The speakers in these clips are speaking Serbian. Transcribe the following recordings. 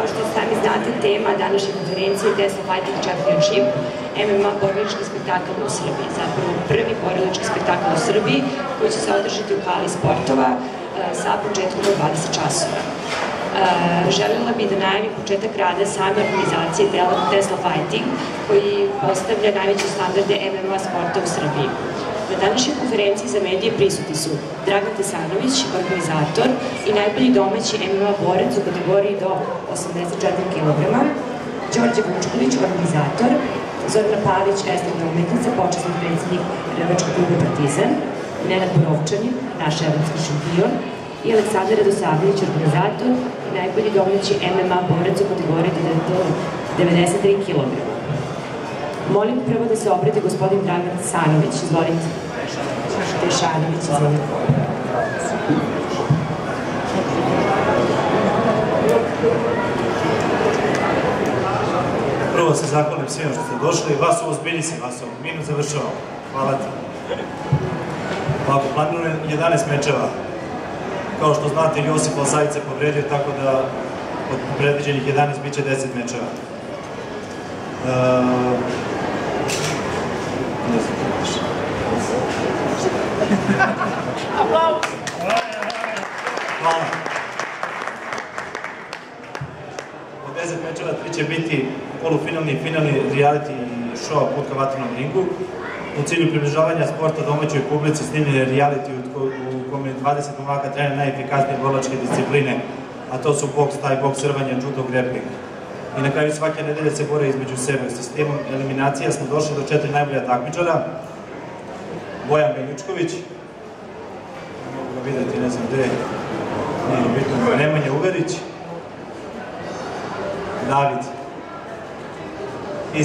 Kao što sami znate, tema današnje konferencije je Tesla Fighting Championship, MMA borilački spektakl u Srbiji. Zapravo prvi borilački spektakl u Srbiji koji će se održati u hali sportova sa početkom od 20 časova. Želela bih da najavim početak rada same organizacije Tesla Fighting, koji postavlja najveće standarde MMA sporta u Srbiji. Na današnjoj konferenciji za medije prisutni su Dragan Tesanović, organizator i najbolji domaći MMA borac u kategoriji do 84 kg, Đorđe Vučković, organizator, Zorana Pavić, estradna umetnica, počasni predsjednik Rvačkog kluba Partizan, Nenad Borovčanin, naš evropski šampion, i Aleksandar Radosavljević, organizator i najbolji domaći MMA borac u kategoriji do 93 kg. Molim prvo da se obrati gospodin Dragan Tesanović, izvolite. Tešanović, izvolite. Prvo se zahvalim svima što ste došli, vas ovo zbilji se, vas ovo minut završavamo. Hvala ti. Ovako, planirano 11 mečeva. Kao što znate, Josip Lasajić se povredio, tako da od predviđenih 11 bit će 10 mečeva. Hvala. Od 10 mečeva 3 će biti polufinalni i finalni reality show Put ka vatrenom ringu. U cilju približavanja sporta domaćoj publici snimljen je reality u kome 20 momaka trene najefikasnije borilačke discipline, a to su boks, taj boks, rvanje, judo, grappling. I na kraju svake nedelje se bore između sebe. U sistemu eliminacija smo došli do 4 najbolja takmičara. Bojan Beljučković, ne mogu ga vidjeti, ne znam gde, nije bitno, Nemanja Uverić, David i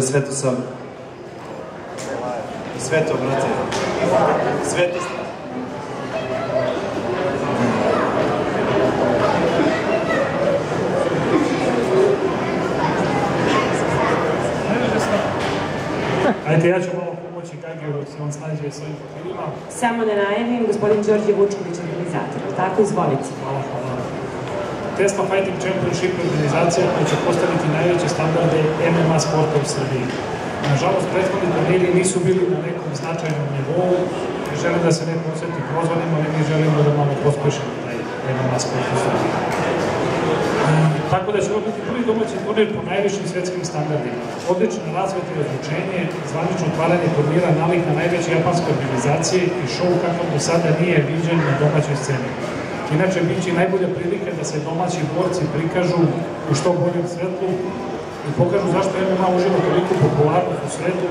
Svetoslav. Sveto, brate. Svetoslav. Ajde, ja ću malo pomoći kako se on snađe s ovim papirima. Samo da najavim, gospodin Đorđe Vučković, organizator. Tako, izvolite. Hvala. Tesla Fighting Championship je organizacija koja će postaviti najveće standarde MMA sporta u Srbiji. Nažalost, prethodni turniri nisu bili na nekom značajnom nivou. Želim da se ne posjeti prozvanim, ali mi želimo da malo pospešimo taj MMA sport u Srbiji. Tako da će ovo biti prvi domaći turnir po najvišim svetskim standardima. Odlično razvoj i razvučenje, zvanično otvaranje turnira nalik na najveće japanske organizacije i šou kakav do sada nije viđen na domaćoj sceni. Inače, bit će najbolja prilika da se domaći borci prikažu u što boljem svetlu i pokažu zašto MMA uživa toliko popularnost u svetu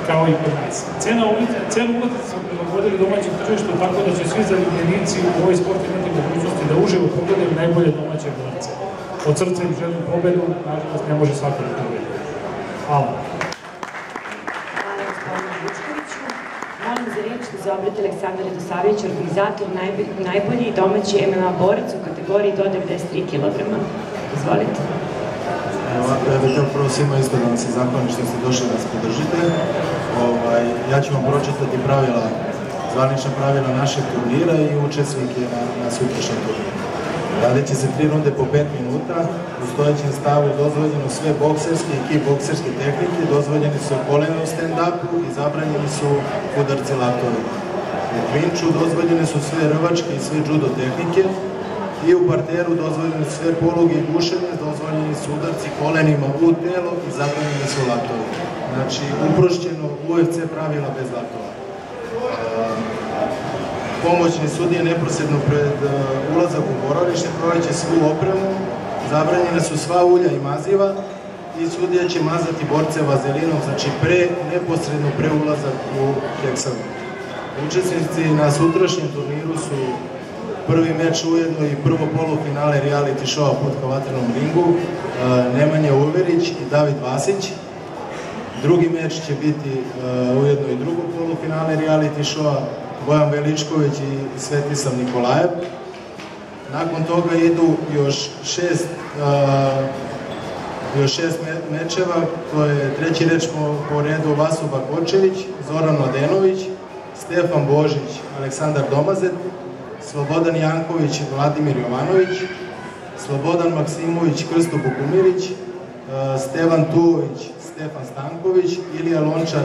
kao i kod nas. Cenu ulaznice smo prilagodili domaćem tržištu tako da će svi zaljubljenici u ovoj sport imati mogućnosti da uživo pogledaju najbolje domaće borce. Od srca im želim pobedu, nažalost ne može svako da pobedi. Hvala. Hvala gospodinu Vučkoviću. Molim za reč da se obrati Aleksandar Radosavljević, organizator, najbolji domaći MMA borac u kategoriji do 93 kg. Izvolite. Ja bih htio prvo svima isto da vam se zahvalim što ste došli da nas podržite. Ja ću vam pročitati pravila, zvanična pravila našeg turnira i učesnike na sutrašnjem turniru. Radit će se 3 runde po 5 minuta, u stojećem stavu dozvoljeno sve bokserske i kickbokserske tehnike, dozvoljeni su kolena u stand-upu i zabranjeni su udarci laktovi. U klinču dozvoljene su sve rvačke i sve judo tehnike i u parteru dozvoljene su sve poluge i gušenje, dozvoljeni su udarci kolenima u telo i zabranjeni su laktovi. Znači, uprošćeno UFC pravila bez laktova. Pomoćni sudije neposredno pred ulazak u boravište proveće svu opremu, zabranjene su sva ulja i maziva i sudija će mazati borce vazelinom, znači neposredno pre ulazak u heksagon. Učesnici na sutrašnjem turniru su prvi meč ujedno i prvo polufinale reality showa Put ka vatrenom ringu, Nemanja Uverić i David Vasić. Drugi meč će biti ujedno i drugo polufinale reality showa Bojan Veličković i Svetislav Nikolajev. Nakon toga idu još šest mečeva, to je treći reč po redu Vaso Bakočević, Zoran Mladenović, Stefan Božić, Aleksandar Domazet, Slobodan Janković i Vladimir Jovanović, Slobodan Maksimović, Krsto Bukumirić, Stevan Tuović, Stefan Stanković, Ilija Lončar,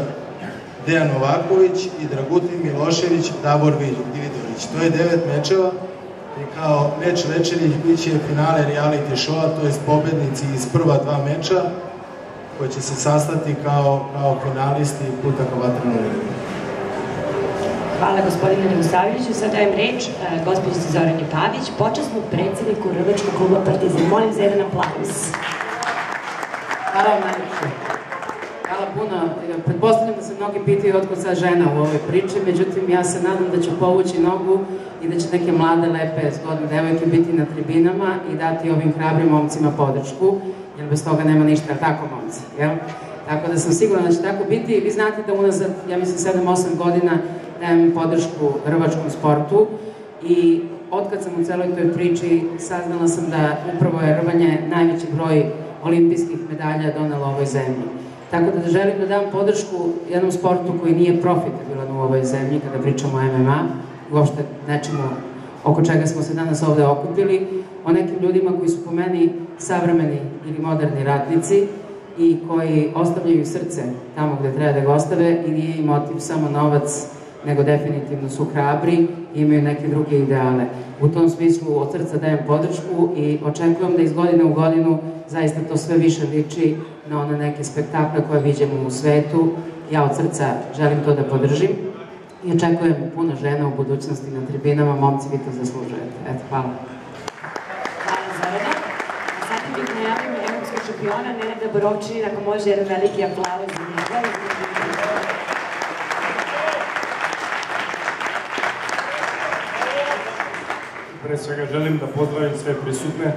Dejan Novaković i Dragutin Milošević, Davor Vidović. To je 9 mečeva i kao meč večeri bit će finale reality showa, to je pobednici iz prva 2 meča koji će se sastati kao finalisti Putaka vatrenog ringa. Hvala gospodine Milosavljeviću. Sad dajem reč gospođici Zorani Pavić, počasnom predsjedniku Rvačkog kluba Partizan. Molim za jedan aplauz. Hvala vam najljepše. Hvala puno. Pretpostavljam da se mnogi pitaju otkud sad žena u ovoj priči, međutim ja se nadam da ću povući nogu i da će neke mlade, lepe, zgodne devojke biti na tribinama i dati ovim hrabrim momcima podršku, jer bez toga nema ništa, tako momci, jel? Tako da sam sigurna da će tako biti. Vi znate da unazad, ja mislim 7-8 godina dajem podršku rvačkom sportu i otkad sam u celoj toj priči saznala sam da upravo je rvanje najveći broj olimpijskih medalja donelo ovoj zemlji. Tako da želim da dam podršku jednom sportu koji nije profitabilan u ovoj zemlji, kada pričamo o MMA, uopšte nečemu oko čega smo se danas ovde okupili, o nekim ljudima koji su po meni savremeni ili moderni ratnici i koji ostavljaju srce tamo gde treba da ga ostave i nije im motiv samo novac, nego definitivno su hrabri i imaju neke druge ideale. U tom smislu od srca dajem podršku i očekujem da iz godine u godinu zaista to sve više liči na one neke spektakle koje viđamo u svetu. Ja od srca želim to da podržim i očekujem puno žena u budućnosti na tribinama. Momci, vi to zaslužujete. Eto, hvala. Hvala Zorana. Sad bih najavim evropskog šampiona Nenada Borovčanina, ako može jedan veliki aplauz za njega. Pre svega želim da pozdravim sve prisutne,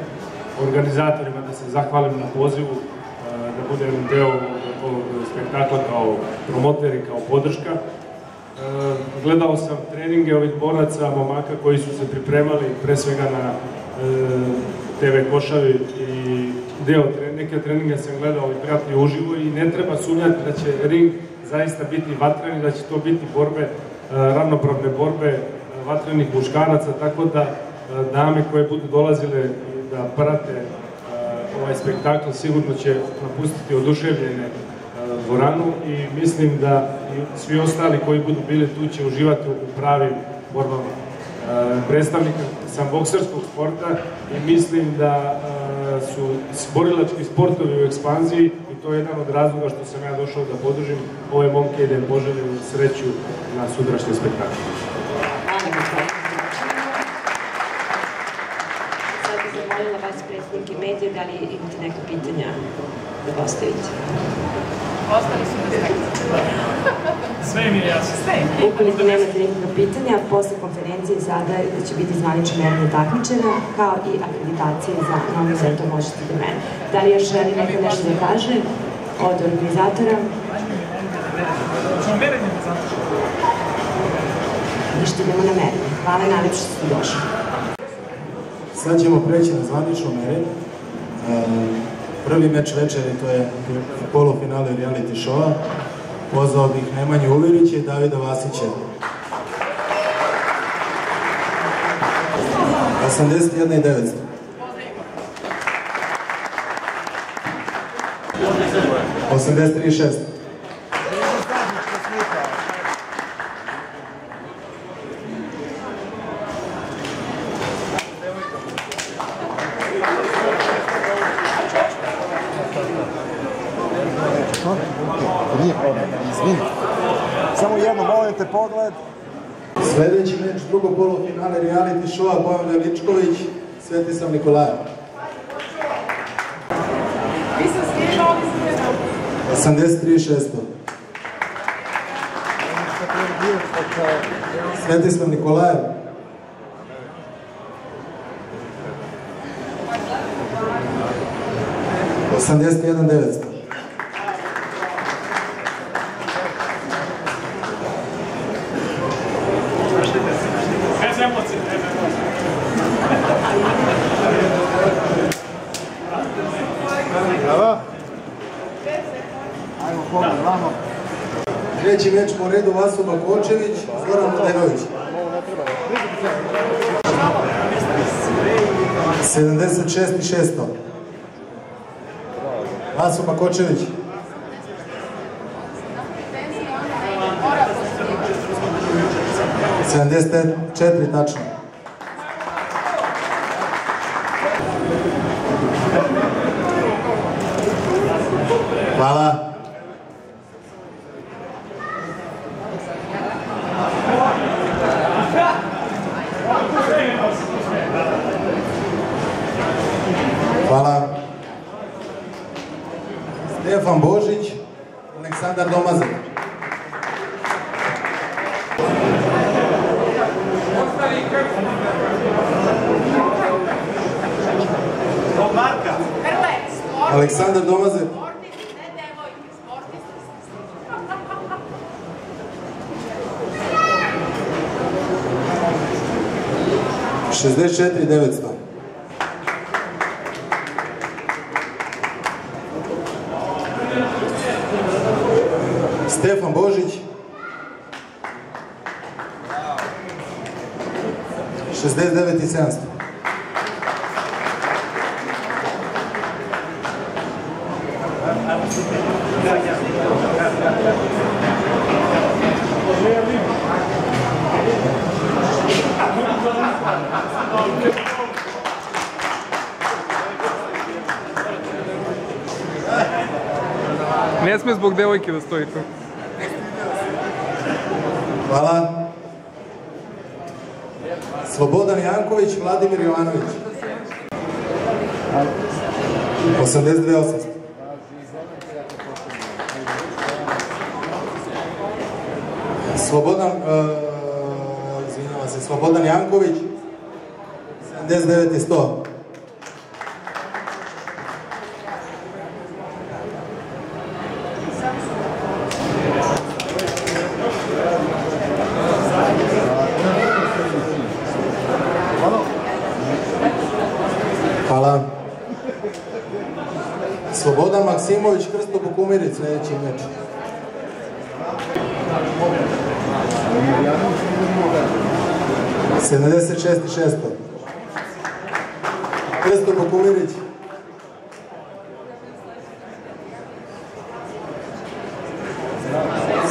organizatorima da se zahvalim na pozivu, da budem deo ovog spektakla kao promoter i kao podrška. Gledao sam treninge ovih boraca, momaka koji su se pripremali pre svega na TV Košavi i neke treninge sam gledao i prijatni uživo i ne treba sumnjati da će ring zaista biti vatren i da će to biti borbe, ravnopravne borbe vatrenih muškaraca, tako da dame koje budu dolazile da prate ovaj spektakl sigurno će napustiti oduševljene dvoranu i mislim da i svi ostali koji budu bili tu će uživati u pravim borbama. Predstavnik sam bokserskog sporta i mislim da su borilački sportovi u ekspanziji i to je jedan od razloga što sam ja došao da podržim ove momke i da im poželim sreću na sutrašnjem spektaklu. Zamolila vas predstavnike medije, da li imate neka pitanja da postavite? Ostali su bez nekada. Sve mi je jasno. Ukoliko nemate nekakva pitanja, posle konferencije sada će biti zvanično meranje takmičenja, kao i akreditacije za Novi Sad, to možete do mene. Da li još želi neko nešto da kaže od organizatora? Ništa idemo na meranje. Hvala i najlepše što ste došli. Sad ćemo preći na zvanično merenje. Prvi meč večeri, to je polufinale reality showa. Pozvao bih Nemanju Uvirića i Davida Vasića. 81.900. 83.600. 'Samo jedno, molim te, pogled. Sledeći meč, drugo polufinale reality showa, Bojan Veličković, Svetislav Nikolajev. 83.600. Svetislav Nikolajev. 81.900. Bez emocije. Bravo. Ajmo, pogled, vamo. Treći meč po redu, Vaso Bakočević, Zoran Mladenović. Ovo ne treba. 76.600. Vaso Makočević. 74 tačno. Hvala. Hvala. Stefan Božić, Aleksandar Domazek. Aleksandar Domazek. 64.900. Stefan Božić. 69.700. Ne sme zbog devojke da stoji tu. Hvala. Slobodan Janković, Vladimir Jovanović. 82.800. Slobodan Janković, 79.100. Hvala. Slobodan Maksimović, Krsto Bukumirić, sljedeći meč. $76.600. Krsto Bukumirić.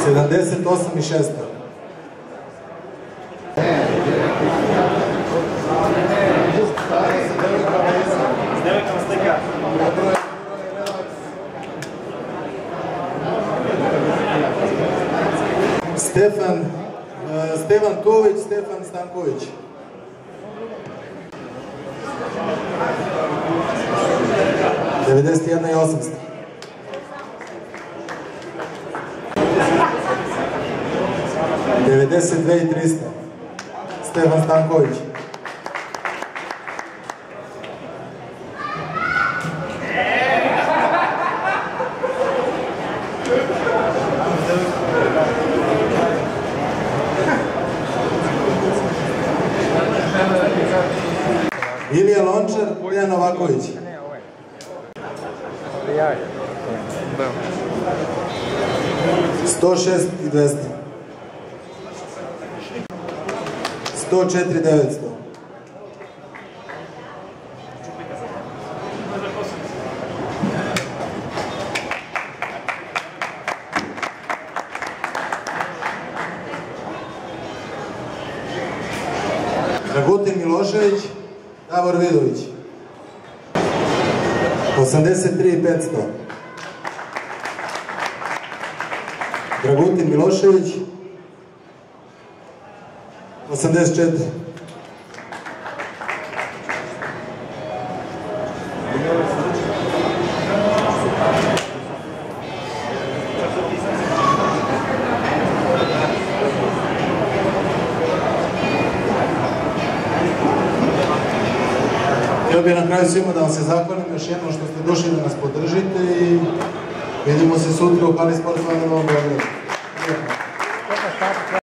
$78.600. Stevan Tović, Stefan Stanković. $91.800. $92.300. Stefan Stanković. Ilija Lončar, Dejan Novaković. 106.200. 104.900. Dragutin Milošević, Davor Vidović. 83.500. Dragutin Milošević. 84. Htio bih na kraju svima da vam se zahvalim još jednom što ste došli da nas podržite i vidimo se sutra u hali sportova na Novom Beogradu.